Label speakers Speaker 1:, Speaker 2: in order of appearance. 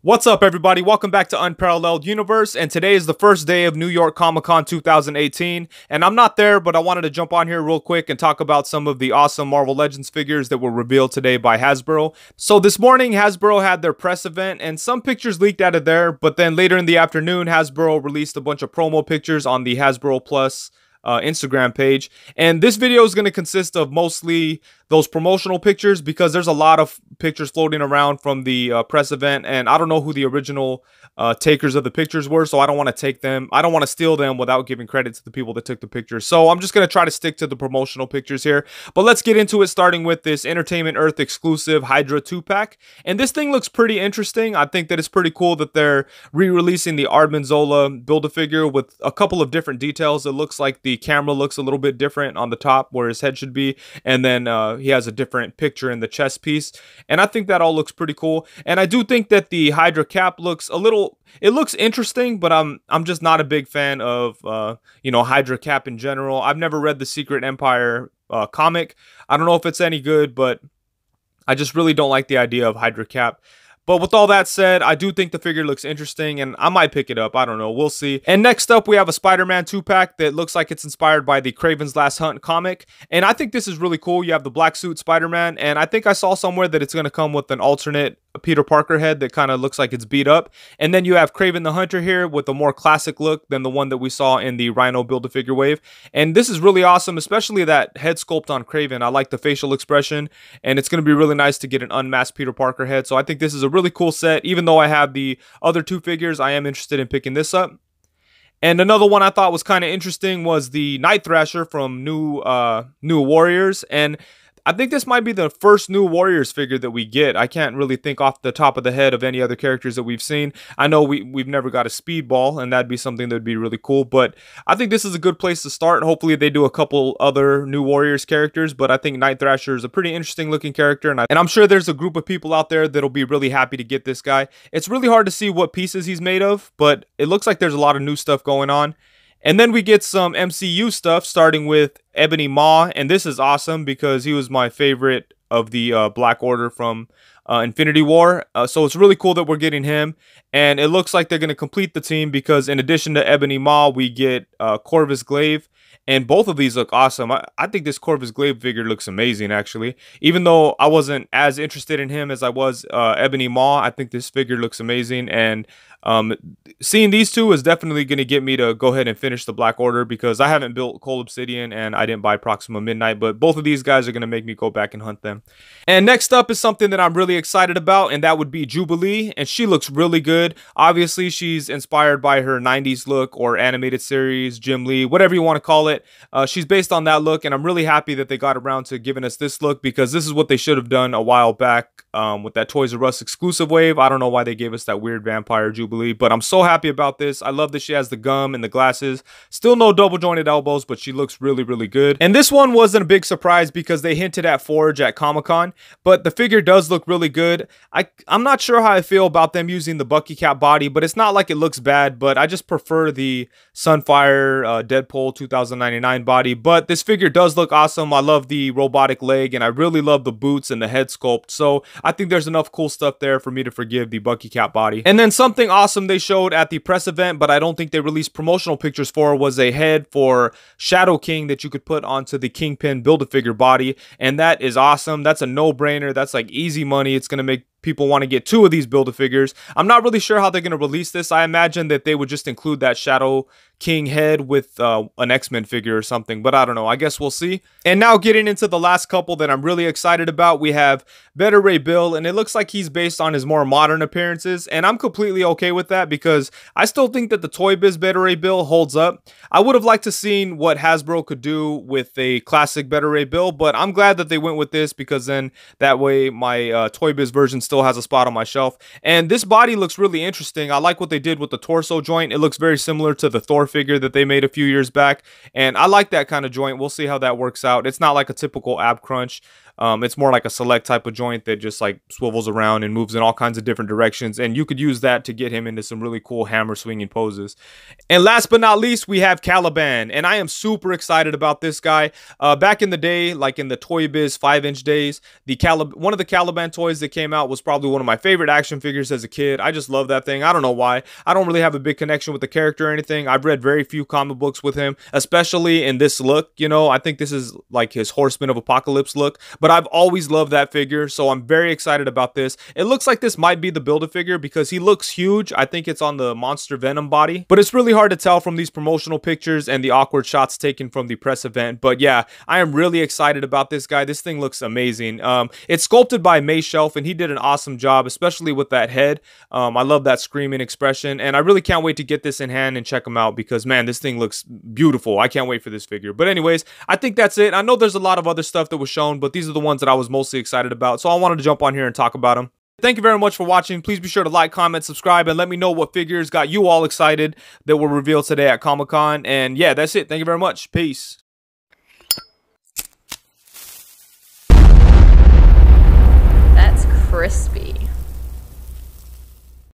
Speaker 1: What's up, everybody? Welcome back to Unparalleled Universe, and today is the first day of New York Comic Con 2018, and I'm not there, but I wanted to jump on here real quick and talk about some of the awesome Marvel Legends figures that were revealed today by Hasbro. So this morning, Hasbro had their press event, and some pictures leaked out of there, but then later in the afternoon, Hasbro released a bunch of promo pictures on the Hasbro Plus Instagram page, and this video is going to consist of mostly those promotional pictures because there's a lot of pictures floating around from the press event, and I don't know who the original takers of the pictures were, so I don't want to take them. I don't want to steal them without giving credit to the people that took the pictures. So I'm just going to try to stick to the promotional pictures here. But let's get into it, starting with this Entertainment Earth exclusive Hydra 2-pack. And this thing looks pretty interesting. I think that it's pretty cool that they're re-releasing the Ardman Zola Build-A-Figure with a couple of different details. It looks like the camera looks a little bit different on the top where his head should be, and then he has a different picture in the chest piece, and I think that all looks pretty cool. And I do think that the Hydra cap looks it looks interesting, but I'm just not a big fan of Hydra cap in general. I've never read the Secret Empire comic. I don't know if it's any good, but I just really don't like the idea of Hydra cap. But with all that said, I do think the figure looks interesting, and I might pick it up. I don't know. We'll see. And next up, we have a Spider-Man 2-pack that looks like it's inspired by the Kraven's Last Hunt comic. And I think this is really cool. You have the black suit Spider-Man, and I think I saw somewhere that it's going to come with an alternate Peter Parker head that kind of looks like it's beat up. And then you have Kraven the Hunter here with a more classic look than the one that we saw in the Rhino Build-A-Figure wave. And this is really awesome, especially that head sculpt on Kraven. I like the facial expression, and it's going to be really nice to get an unmasked Peter Parker head. So I think this is a really cool set. Even though I have the other two figures, I am interested in picking this up. And another one I thought was kind of interesting was the Night Thrasher from New Warriors, and I think this might be the first New Warriors figure that we get. I can't really think off the top of the head of any other characters that we've seen. I know we've never got a Speedball, and that'd be something that would be really cool, but I think this is a good place to start. Hopefully they do a couple other New Warriors characters, but I think Night Thrasher is a pretty interesting looking character, and I'm sure there's a group of people out there that'll be really happy to get this guy. It's really hard to see what pieces he's made of, but it looks like there's a lot of new stuff going on. And then we get some MCU stuff, starting with Ebony Maw, and this is awesome because he was my favorite of the Black Order from Infinity War. So it's really cool that we're getting him, and it looks like they're going to complete the team because in addition to Ebony Maw, we get Corvus Glaive, and both of these look awesome. I think this Corvus Glaive figure looks amazing, actually. Even though I wasn't as interested in him as I was Ebony Maw, I think this figure looks amazing, and seeing these two is definitely going to get me to go ahead and finish the Black Order because I haven't built Cold Obsidian and I didn't buy Proxima Midnight, but both of these guys are going to make me go back and hunt them. And next up is something that I'm really excited about, and that would be Jubilee, and she looks really good. Obviously, she's inspired by her 90s look or animated series, Jim Lee, whatever you want to call it. She's based on that look, and I'm really happy that they got around to giving us this look because this is what they should have done a while back with that Toys R Us exclusive wave. I don't know why they gave us that weird vampire Jubilee, but I'm so happy about this. I love that she has the gum and the glasses. Still no double jointed elbows, but she looks really, really good. And this one wasn't a big surprise because they hinted at Forge at Comic-Con, but the figure does look really good. I'm not sure how I feel about them using the Bucky Cap body, but it's not like it looks bad, but I just prefer the Sunfire Deadpool 2099 body. But this figure does look awesome. I love the robotic leg, and I really love the boots and the head sculpt. So I think there's enough cool stuff there for me to forgive the Bucky Cap body. And then something awesome they showed at the press event, but I don't think they released promotional pictures for, was a head for Shadow King that you could put onto the Kingpin Build-A-Figure body, and that is awesome. That's a no-brainer. That's like easy money. It's going to make people want to get two of these Build-A-Figures. I'm not really sure how they're going to release this. I imagine that they would just include that Shadow King head with an X-Men figure or something, but I don't know. I guess we'll see. And now getting into the last couple that I'm really excited about, we have Beta Ray Bill, and it looks like he's based on his more modern appearances, and I'm completely okay with that because I still think that the Toy Biz Beta Ray Bill holds up. I would have liked to seen what Hasbro could do with a classic Beta Ray Bill, but I'm glad that they went with this because then that way my Toy Biz version still has a spot on my shelf. And this body looks really interesting. I like what they did with the torso joint. It looks very similar to the Thor figure that they made a few years back, and I like that kind of joint. We'll see how that works out. It's not like a typical ab crunch. It's more like a select type of joint that just like swivels around and moves in all kinds of different directions, and you could use that to get him into some really cool hammer swinging poses. And last but not least, we have Caliban, and I am super excited about this guy. Back in the day, like in the Toy Biz 5-inch days, one of the Caliban toys that came out was probably one of my favorite action figures as a kid. I just love that thing. I don't know why. I don't really have a big connection with the character or anything. I've read very few comic books with him, especially in this look. You know, I think this is like his Horseman of Apocalypse look, but I've always loved that figure, so I'm very excited about this. It looks like this might be the Build-A-Figure because he looks huge. I think it's on the Monster Venom body, but it's really hard to tell from these promotional pictures and the awkward shots taken from the press event. But yeah, I am really excited about this guy. This thing looks amazing. It's sculpted by May Shelf, and he did an awesome job, especially with that head. I love that screaming expression, and I really can't wait to get this in hand and check him out because, man, this thing looks beautiful. I can't wait for this figure. But anyways, I think that's it. I know there's a lot of other stuff that was shown, but these are the ones that I was mostly excited about, so I wanted to jump on here and talk about them. Thank you very much for watching. Please be sure to like, comment, subscribe, and let me know what figures got you all excited that were revealed today at Comic-Con. And yeah, that's it. Thank you very much. Peace.
Speaker 2: That's crispy.